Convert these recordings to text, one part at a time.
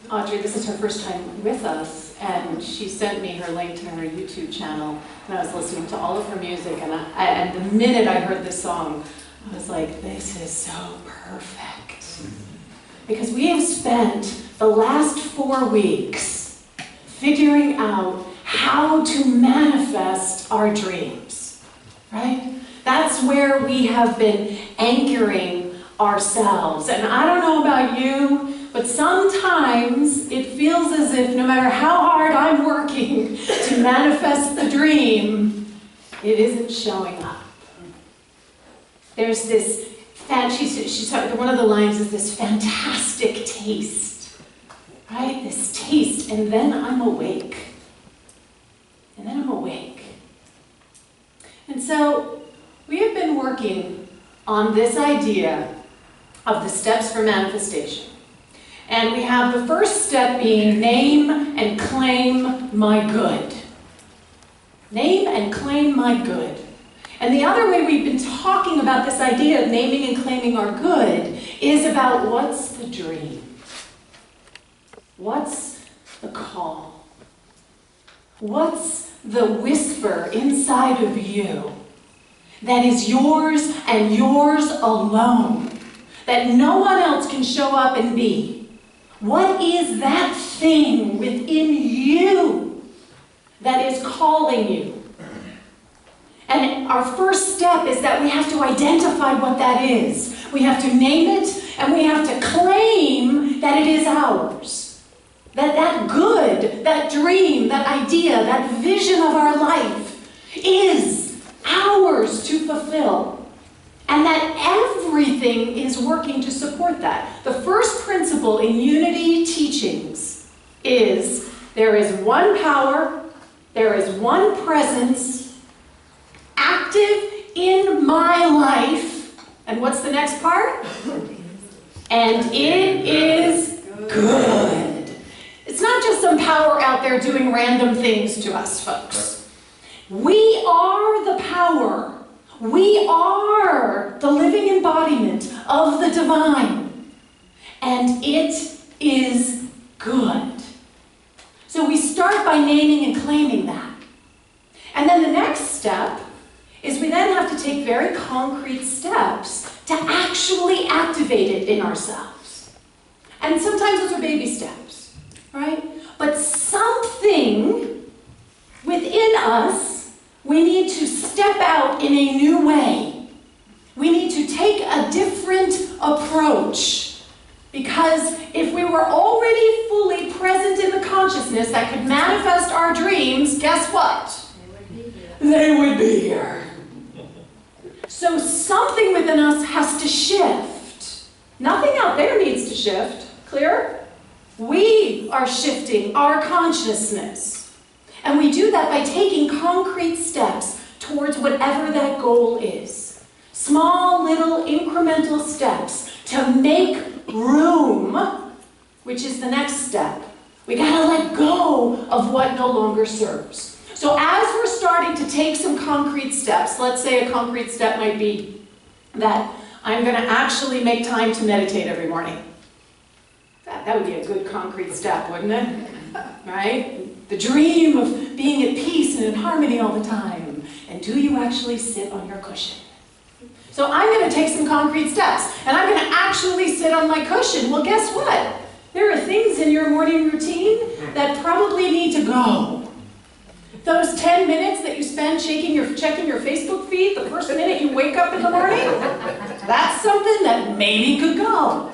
Audrey, this is her first time with us, and she sent me her link to her YouTube channel, and I was listening to all of her music, and the minute I heard this song, I was like, this is so perfect. Because we have spent the last 4 weeks figuring out how to manifest our dreams, right? That's where we have been anchoring ourselves. And I don't know about you, but sometimes it feels as if no matter how hard I'm working to manifest the dream, it isn't showing up. There's this, she's one of the lines is this fantastic taste, right? This taste, and then I'm awake. And then I'm awake. And so we have been working on this idea of the steps for manifestation. And we have the first step being name and claim my good. Name and claim my good. And the other way we've been talking about this idea of naming and claiming our good is about what's the dream? What's the call? What's the whisper inside of you that is yours and yours alone, that no one else can show up and be? What is that thing within you that is calling you? And our first step is that we have to identify what that is. We have to name it, and we have to claim that it is ours. That good, that dream, that idea, that vision of our life is ours to fulfill. And that everything is working to support that. The first principle in unity teachings is there is one power, there is one presence, active in my life, and what's the next part? And it is good. It's not just some power out there doing random things to us, folks. We are the power. We are the living embodiment of the divine, and it is good. So we start by naming and claiming that. And then the next step is we then have to take very concrete steps to actually activate it in ourselves. And sometimes those are baby steps, right? But something within us, we need to step out in a new way. We need to take a different approach. Because if we were already fully present in the consciousness that could manifest our dreams, guess what? They would be here. So something within us has to shift. Nothing out there needs to shift. Clear? We are shifting our consciousness. And we do that by taking concrete steps towards whatever that goal is. Small, little, incremental steps to make room, which is the next step. We gotta let go of what no longer serves. So as we're starting to take some concrete steps, let's say a concrete step might be that I'm gonna actually make time to meditate every morning. That would be a good concrete step, wouldn't it? Right? The dream of being at peace and in harmony all the time. And do you actually sit on your cushion? So I'm going to take some concrete steps, and I'm going to actually sit on my cushion. Well, guess what? There are things in your morning routine that probably need to go. Those 10 minutes that you spend checking your Facebook feed the first minute you wake up in the morning, that's something that maybe could go.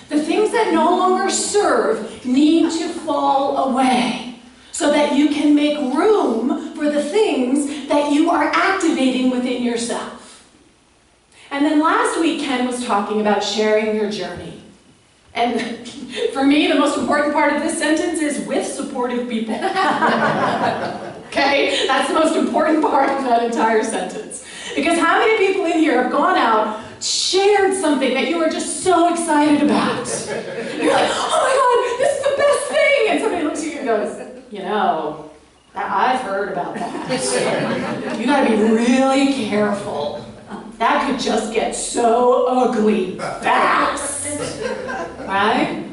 The things that no longer serve need to fall away so that you can make room for the things that you are activating within yourself. And then last week, Ken was talking about sharing your journey. And for me, the most important part of this sentence is with supportive people. Okay? That's the most important part of that entire sentence. Because how many people in here have gone out, shared something that you were just so excited about? You're like, oh my God, this is the best thing! And somebody looks at you and goes, you know, I've heard about that. You gotta be really careful. That could just get so ugly fast. Right?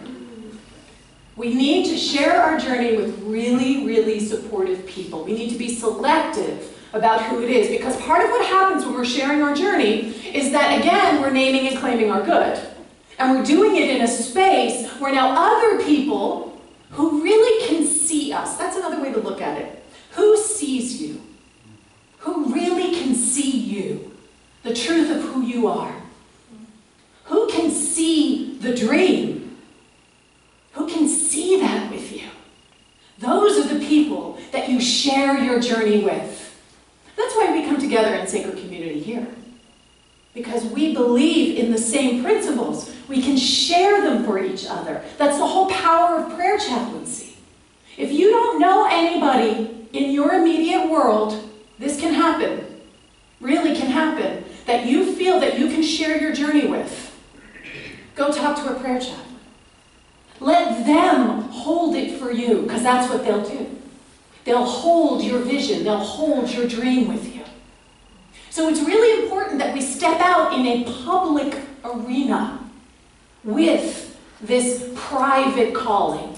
We need to share our journey with really, really supportive people. We need to be selective about who it is, because part of what happens when we're sharing our journey is that, again, we're naming and claiming our good. And we're doing it in a space where now other people who really can see us, that's another way to look at it. Who sees you? Who really can see you? The truth of who you are? Who can see the dream? Who can see that with you? Those are the people that you share your journey with. That's why we come together in sacred community here. Because we believe in the same principles. We can share them for each other. That's the whole power of prayer chaplaincy. If you don't know anybody in your immediate world, this can happen. Really can happen. That you feel that you can share your journey with. Go talk to a prayer chaplain. Let them hold it for you, because that's what they'll do. They'll hold your vision. They'll hold your dream with you. So it's really important that we step out in a public arena with this private calling.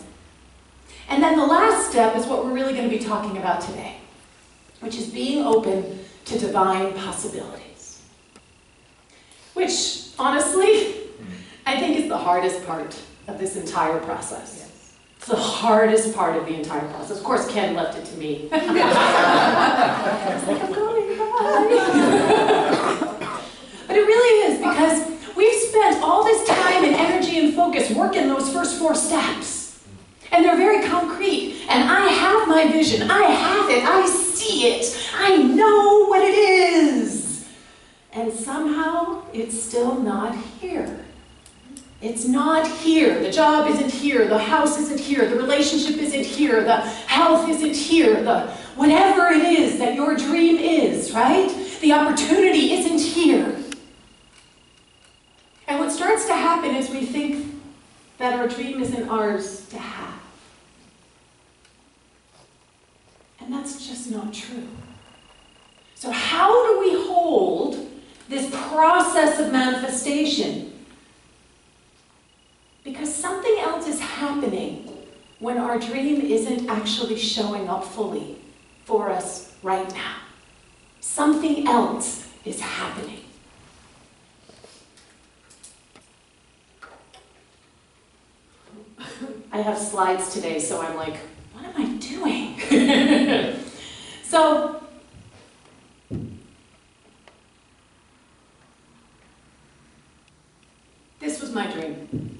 And then the last step is what we're really going to be talking about today, which is being open to divine possibilities. Which, honestly, I think is the hardest part of this entire process. It's the hardest part of the entire process. Of course, Ken left it to me. I was like, I'm going, bye. But it really is, because we've spent all this time and energy and focus working those first 4 steps. And they're very concrete. And I have my vision. I have it. I see it. I know what it is. And somehow, it's still not here. It's not here. The job isn't here. The house isn't here. The relationship isn't here. The health isn't here. The whatever it is that your dream is, right? The opportunity isn't here. And what starts to happen is we think that our dream isn't ours to have. And that's just not true. So how do we hold this process of manifestation? Because something else is happening when our dream isn't actually showing up fully for us right now. Something else is happening. I have slides today, so I'm like, what am I doing? So, this was my dream.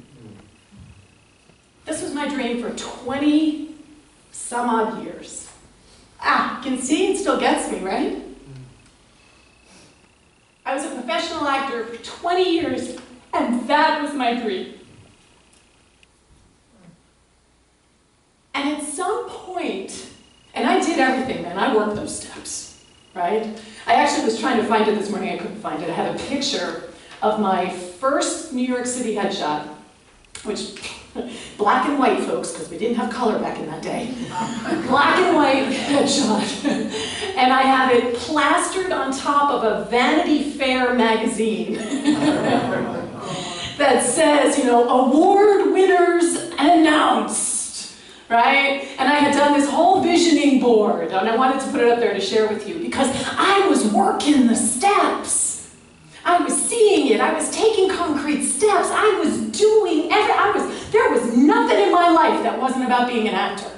This was my dream for 20 some odd years. You can see it still gets me, right? I was a professional actor for 20 years, and that was my dream. And at some point, and I did everything, man. I worked those steps, right? I actually was trying to find it this morning. I couldn't find it. I had a picture of my first New York City headshot, which, black and white, folks, because we didn't have color back in that day. Black and white headshot. And I have it plastered on top of a Vanity Fair magazine that says, award winners announced, right? And I had done this whole visioning board, and I wanted to put it up there to share with you, because I was working the steps. I was seeing it. I was taking concrete steps. I was doing there was nothing in my life that wasn't about being an actor.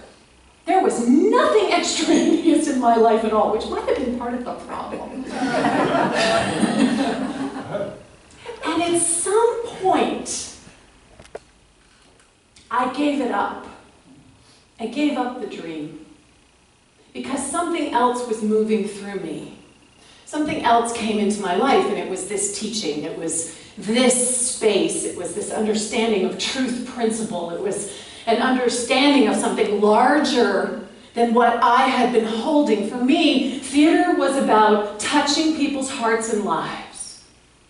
There was nothing extraneous in my life at all, which might have been part of the problem. And at some point, I gave it up. I gave up the dream. Because something else was moving through me. Something else came into my life, and it was this teaching. It was this space. It was this understanding of truth principle. It was an understanding of something larger than what I had been holding. For me, theater was about touching people's hearts and lives.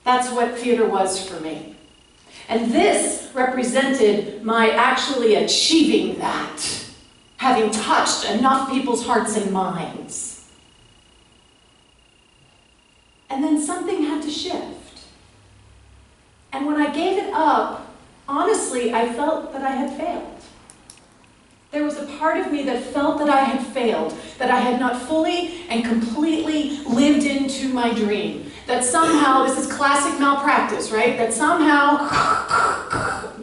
That's what theater was for me. And this represented my actually achieving that, having touched enough people's hearts and minds. And then something had to shift. And when I gave it up, honestly, I felt that I had failed. There was a part of me that felt that I had failed, that I had not fully and completely lived into my dream. That somehow, this is classic malpractice, right? That somehow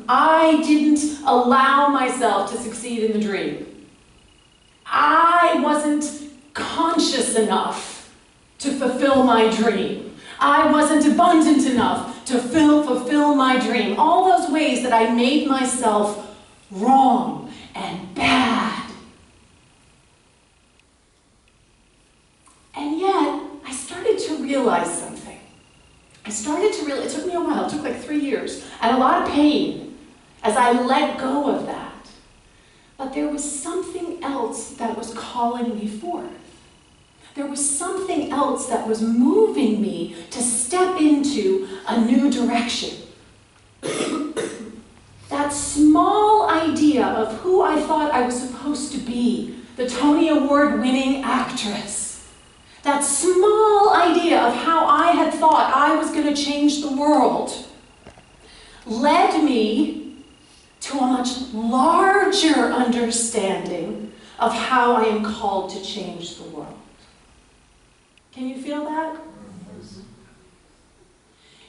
I didn't allow myself to succeed in the dream. I wasn't conscious enough to fulfill my dream. I wasn't abundant enough to fulfill my dream. All those ways that I made myself wrong and bad. And yet, I started to realize something. It took me a while, it took like 3 years, and a lot of pain as I let go of that. But there was something else that was calling me forth. There was something else that was moving me to step into a new direction. That small idea of who I thought I was supposed to be, the Tony Award-winning actress, that small idea of how I had thought I was going to change the world, led me to a much larger understanding of how I am called to change the world. Can you feel that?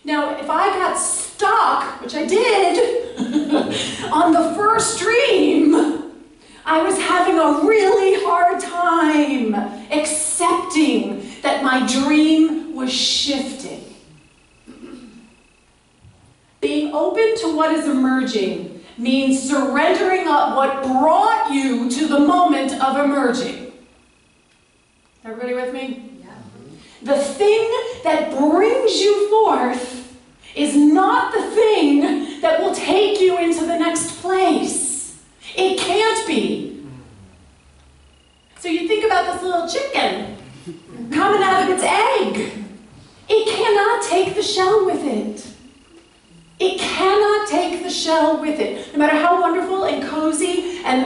Now, if I got stuck, which I did, on the first dream, I was having a really hard time accepting that my dream was shifting. Being open to what is emerging means surrendering up what brought you to the moment of emerging. Everybody with me? The thing that brings you forth is not the thing that will take you into the next place. It can't be. So you think about this little chicken coming out of its egg. It cannot take the shell with it. It cannot take the shell with it. No matter how wonderful and cozy and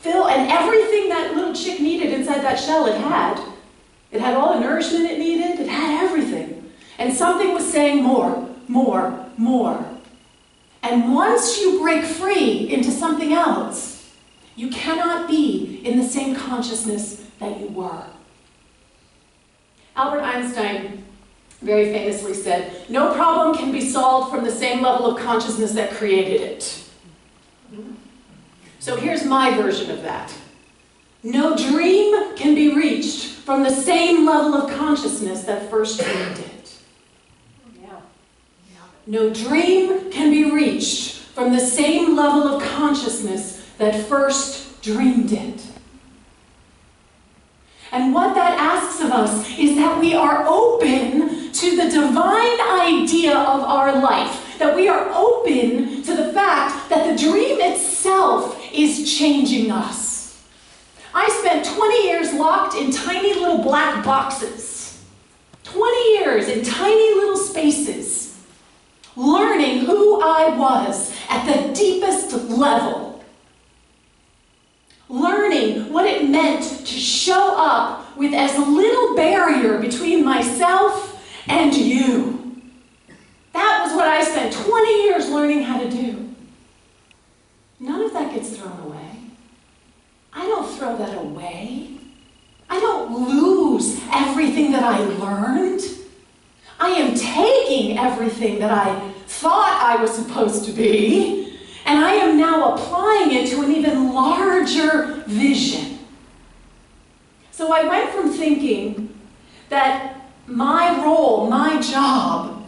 everything that little chick needed inside that shell it had. It had all the nourishment it needed. It had everything. And something was saying more, more, more. And once you break free into something else, you cannot be in the same consciousness that you were. Albert Einstein very famously said, "No problem can be solved from the same level of consciousness that created it." So here's my version of that. No dream can be reached from the same level of consciousness that first dreamed it. No dream can be reached from the same level of consciousness that first dreamed it. And what that asks of us is that we are open to the divine idea of our life, that we are open to the fact that the dream itself is changing us. I spent 20 years locked in tiny little black boxes. 20 years in tiny little spaces, learning who I was at the deepest level. Learning what it meant to show up with as little barrier between myself and you. That was what I spent 20 years learning how to do. None of that gets thrown away. I don't throw that away. I don't lose everything that I learned. I am taking everything that I thought I was supposed to be, and I am now applying it to an even larger vision. So I went from thinking that my role, my job,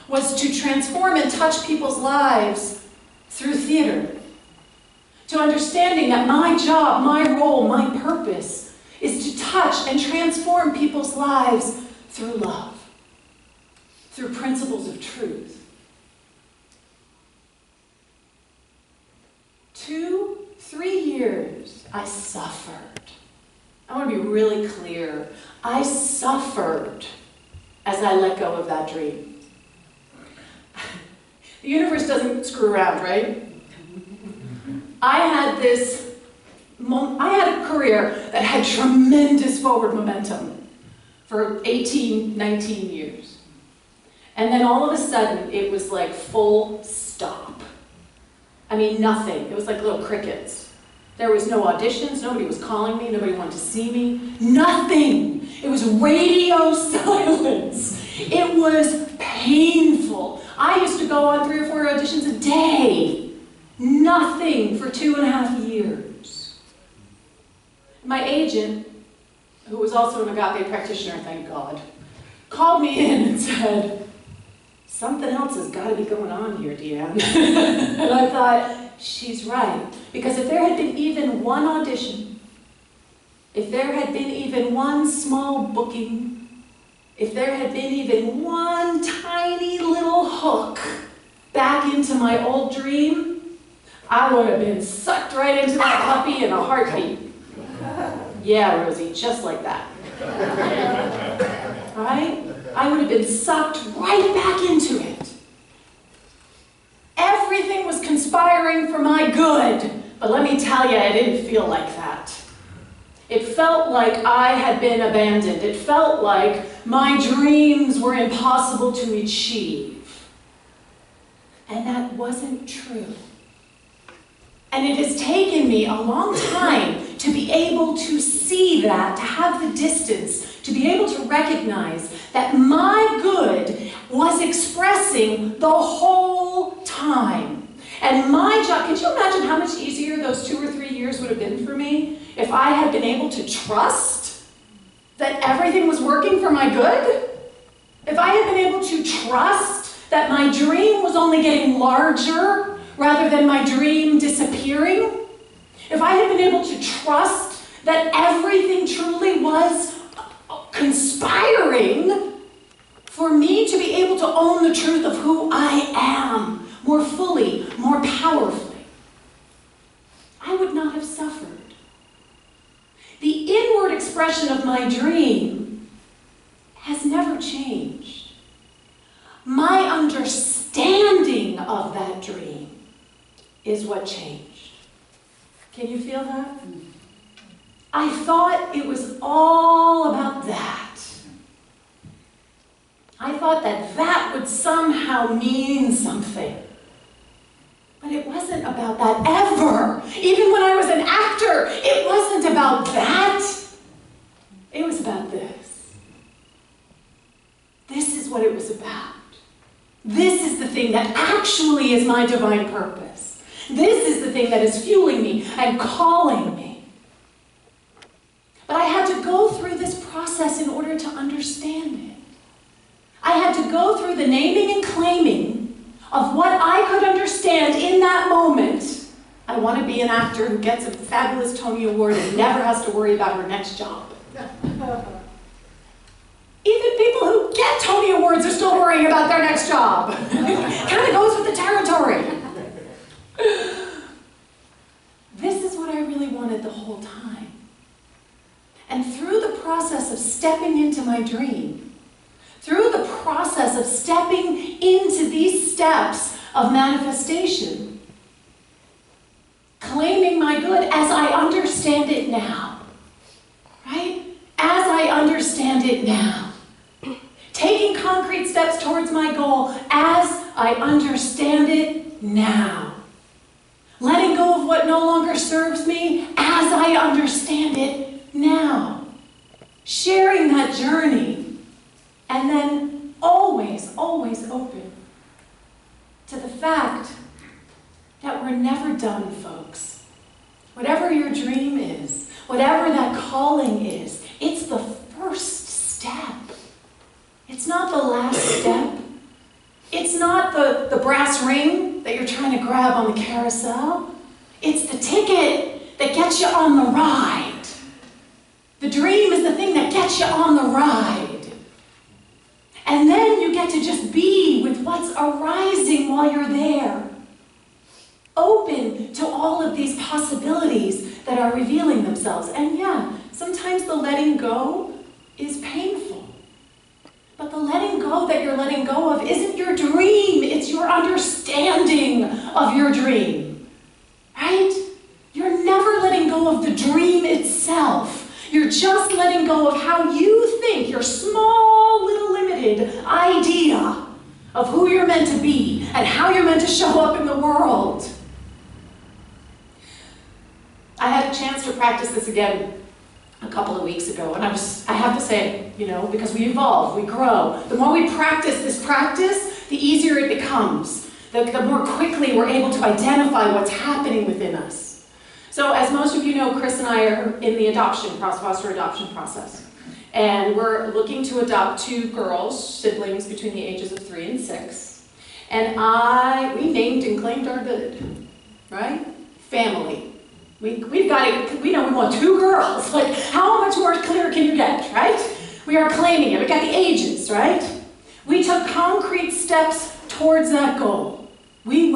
was to transform and touch people's lives through theater, to understanding that my job, my role, my purpose is to touch and transform people's lives through love, through principles of truth. 2-3 years, I suffered. I want to be really clear. I suffered as I let go of that dream. The universe doesn't screw around, right? I had a career that had tremendous forward momentum for 18, 19 years. And then all of a sudden, it was like full stop. I mean, nothing. It was like little crickets. There was no auditions, nobody was calling me, nobody wanted to see me. Nothing. It was radio silence. It was painful. I used to go on 3 or 4 auditions a day. Nothing for 2.5 years. My agent, who was also an agape practitioner, thank God, called me in and said, something else has got to be going on here, DeeAnn. And I thought, she's right. Because if there had been even one audition, if there had been even one small booking, if there had been even one tiny little hook back into my old dream, I would have been sucked right into that puppy in a heartbeat. Yeah, Rosie, just like that. Right? I would have been sucked right back into it. Everything was conspiring for my good, but let me tell you, it didn't feel like that. It felt like I had been abandoned. It felt like my dreams were impossible to achieve. And that wasn't true. And it has taken me a long time to be able to see that, to have the distance, to be able to recognize that my good was expressing the whole time. And my job, could you imagine how much easier those 2 or 3 years would have been for me if I had been able to trust that everything was working for my good? If I had been able to trust that my dream was only getting larger rather than my dream disappearing? If I had been able to trust that everything truly was conspiring for me to be able to own the truth of who I am more fully, more powerfully, I would not have suffered. The inward expression of my dream has never changed. My understanding of that dream is what changed. Can you feel that? I thought it was all about that. I thought that that would somehow mean something. But it wasn't about that ever. Even when I was an actor, it wasn't about that. It was about this. This is what it was about. This is the thing that actually is my divine purpose. This is the thing that is fueling me and calling me. But I had to go through this process in order to understand it. I had to go through the naming and claiming of what I could understand in that moment. I want to be an actor who gets a fabulous Tony Award and never has to worry about her next job. Even people who get Tony Awards are still worrying about their next job. Kind of goes with the territory. This is what I really wanted the whole time. And through the process of stepping into my dream, through the process of stepping into these steps of manifestation, claiming my good as I understand it now, right? As I understand it now. Taking concrete steps towards my goal as I understand it now. Letting go of what no longer serves me as I understand it now. Sharing that journey. And then always, always open to the fact that we're never done, folks. Whatever your dream is, whatever that calling is, it's the first step. It's not the last step. It's not the brass ring that you're trying to grab on the carousel. It's the ticket that gets you on the ride. The dream is the thing that gets you on the ride. And then you get to just be with what's arising while you're there. Open to all of these possibilities that are revealing themselves. And yeah, sometimes the letting go is painful. But the letting go that you're letting go of isn't your dream, it's your understanding of your dream. Right? You're never letting go of the dream itself. You're just letting go of how you think, your small, little, limited idea of who you're meant to be and how you're meant to show up in the world. I had a chance to practice this again a couple of weeks ago, and I have to say, because we evolve, we grow. The more we practice this practice, the easier it becomes. The more quickly we're able to identify what's happening within us. So as most of you know, Chris and I are in the foster adoption process. And we're looking to adopt 2 girls, siblings between the ages of 3 and 6. And we named and claimed our good, right? Family. We've got it, we want 2 girls. Like, how much more clear can you get, right? We are claiming it. We got the ages, right? We took concrete steps towards that goal. We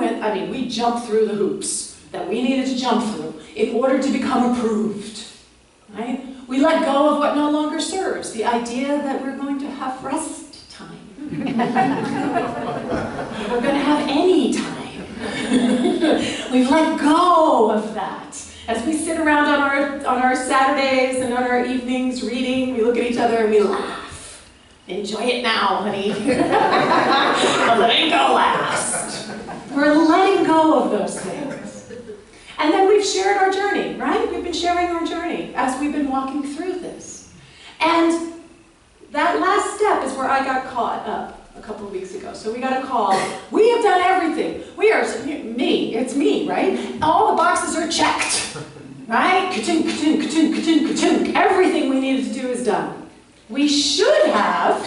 jumped through the hoops that we needed to jump through in order to become approved, right? We let go of what no longer serves, the idea that we're going to have rest time. We're going to have any time. We've let go of that. As we sit around on our Saturdays and on our evenings reading, we look at each other and we laugh. Enjoy it now, honey. I'm letting go last. We're letting go of those things. And then we've shared our journey, right? We've been sharing our journey as we've been walking through this. And that last step is where I got caught up a couple of weeks ago. So we got a call. We have done everything. It's me, right? All the boxes are checked, right? Ka-chunk, ka-chunk, ka-chunk, ka-chunk, ka-chunk. Everything we needed to do is done. We should have,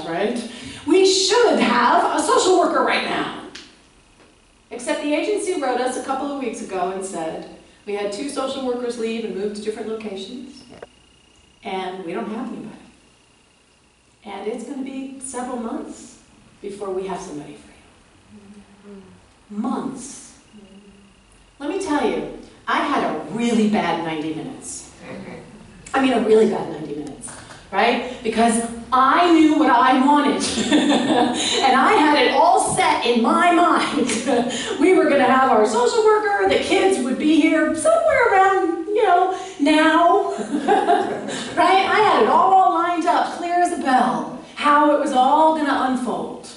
right? We should have a social worker right now. Except the agency wrote us a couple of weeks ago and said, we had 2 social workers leave and move to different locations, and we don't have anybody. And it's going to be several months before we have somebody for you. Months. Let me tell you, I had a really bad 90 minutes. A really bad 90 minutes, right? Because I knew what I wanted. And I had it all set in my mind. We were going to have our social worker, the kids would be here somewhere around, now. Right? I had it all lined up, clear as a bell, how it was all going to unfold.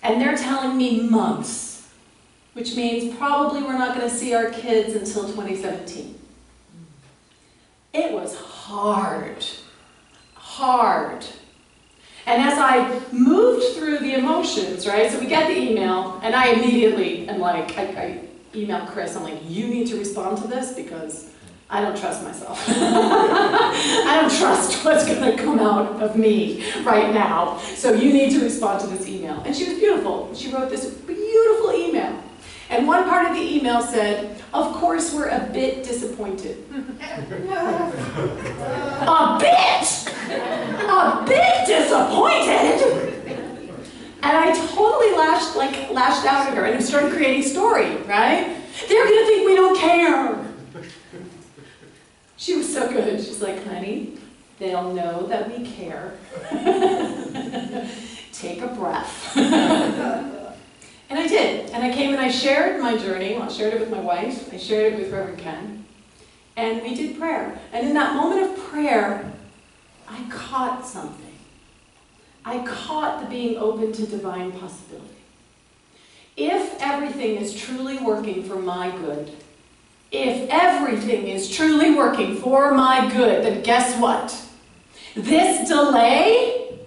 And they're telling me months, which means probably we're not going to see our kids until 2017. It was hard. And as I moved through the emotions, right, so we get the email, and I immediately am like, I emailed Chris, I'm like, you need to respond to this because I don't trust myself. I don't trust what's going to come out of me right now. So you need to respond to this email. And she was beautiful. She wrote this beautiful email. And one part of the email said, of course we're a bit disappointed. A bit disappointed? And I totally lashed out at her and started creating story, right? They're gonna think we don't care. She was so good. She's like, honey, they'll know that we care. Take a breath. And I did. And I came and I shared my journey. I shared it with my wife. I shared it with Reverend Ken. And we did prayer. And in that moment of prayer, I caught something. I caught the being open to divine possibility. If everything is truly working for my good, if everything is truly working for my good, then guess what? This delay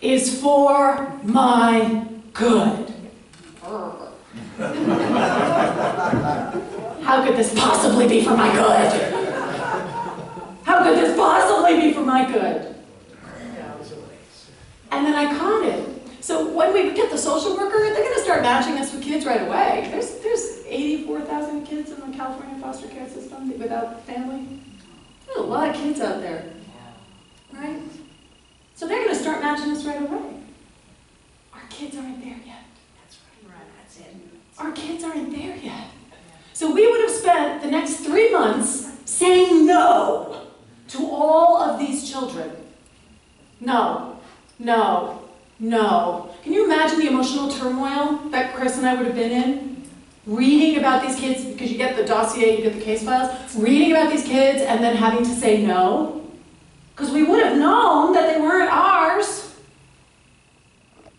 is for my good. How could this possibly be for my good? How could this possibly be for my good? And then I caught it. So when we get the social worker, they're going to start matching us with kids right away. There's 84,000 kids in the California foster care system without family. There's a lot of kids out there, right? So they're going to start matching us right away. Our kids aren't there yet. That's right. That's it. Our kids aren't there yet. So we would have spent the next 3 months saying no to all of these children. No, no, no. Can you imagine the emotional turmoil that Chris and I would have been in? Reading about these kids, because you get the dossier, you get the case files, reading about these kids and then having to say no. Because we would have known that they weren't ours.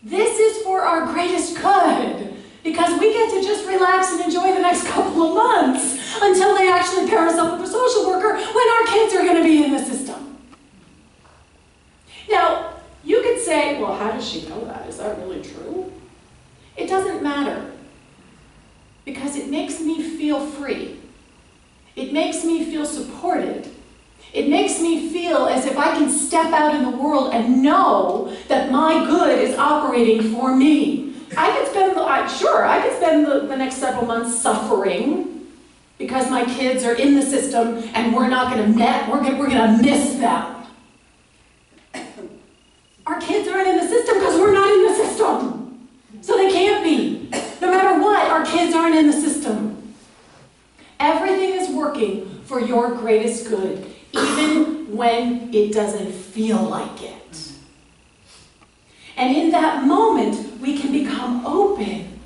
This is for our greatest good. Because we get to just relax and enjoy the next couple of months until they actually pair us up with a social worker when our kids are going to be in the system. Now, you could say, well, how does she know that? Is that really true? It doesn't matter, because it makes me feel free. It makes me feel supported. It makes me feel as if I can step out in the world and know that my good is operating for me. I could spend the next several months suffering because my kids are in the system and we're going to miss them. Our kids aren't in the system because we're not in the system. So they can't be. No matter what, our kids aren't in the system. Everything is working for your greatest good, even when it doesn't feel like it. And in that moment, we can become open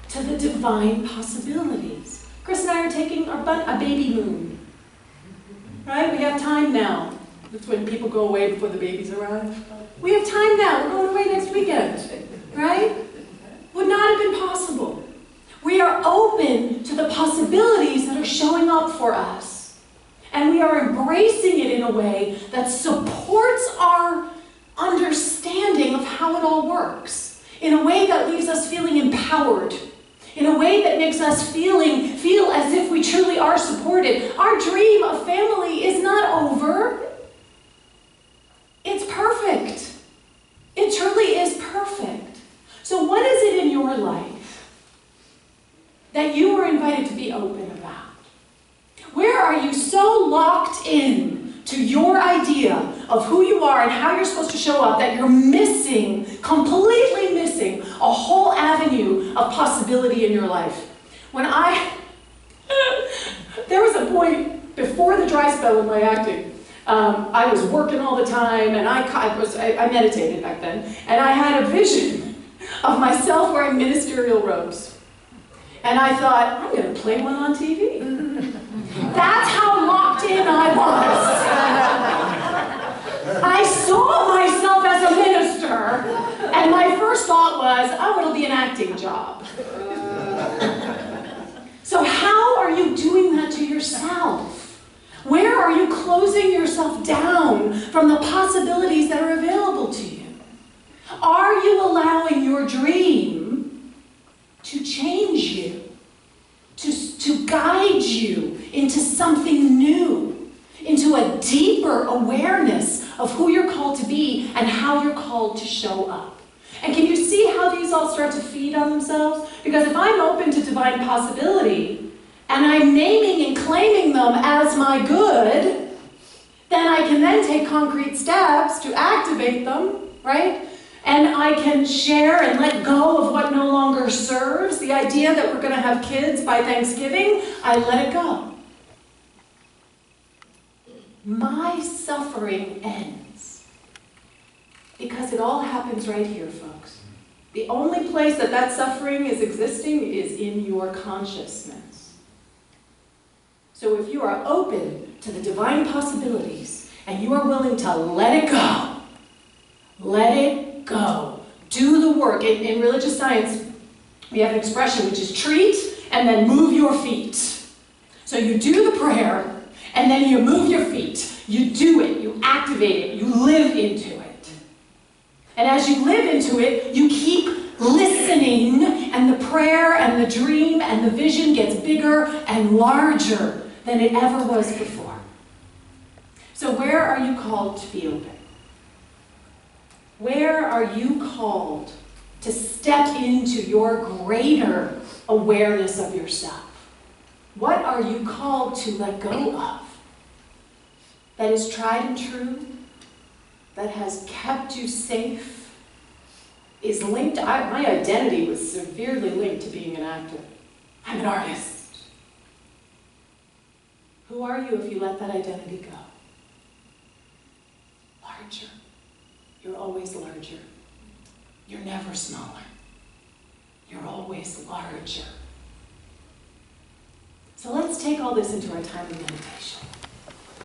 to the divine possibilities. Chris and I are taking a baby moon. Right? We have time now. That's when people go away before the babies arrive. We have time now. We're going away next weekend. Right? Would not have been possible. We are open to the possibilities that are showing up for us. And we are embracing it in a way that supports our understanding of how it all works. In a way that leaves us feeling empowered. In a way that makes us feel as if we truly are supported. Our dream of family is not over. It's perfect. It truly is perfect. So what is it in your life that you were invited to be open about? Where are you so locked in to your idea of who you are and how you're supposed to show up that you're completely missing a whole avenue of possibility in your life? There was a point before the dry spell in my acting. I was working all the time, and I meditated back then, and I had a vision of myself wearing ministerial robes. And I thought, I'm going to play one on TV. That's how locked in I was. I saw myself as a minister, and my first thought was, oh, it'll be an acting job. So how are you doing that to yourself? Where are you closing yourself down from the possibilities that are available to you? Are you allowing your dream to change you, to guide you into something new, into a deeper awareness of who you're called to be and how you're called to show up? And can you see how these all start to feed on themselves? Because if I'm open to divine possibility, and I'm naming and claiming them as my good, then I can then take concrete steps to activate them, right? And I can share and let go of what no longer serves. The idea that we're going to have kids by Thanksgiving, I let it go. My suffering ends. Because it all happens right here, folks. The only place that suffering is existing is in your consciousness. So if you are open to the divine possibilities and you are willing to let it go, let it go. Do the work. In religious science, we have an expression which is treat and then move your feet. So you do the prayer and then you move your feet. You do it, you activate it, you live into it. And as you live into it, you keep listening, and the prayer and the dream and the vision gets bigger and larger than it ever was before. So where are you called to be open? Where are you called to step into your greater awareness of yourself? What are you called to let go of? That is tried and true, that has kept you safe, is linked. My identity was severely linked to being an actor. I'm an artist. Who are you if you let that identity go? Larger. You're always larger. You're never smaller. You're always larger. So let's take all this into our time of meditation.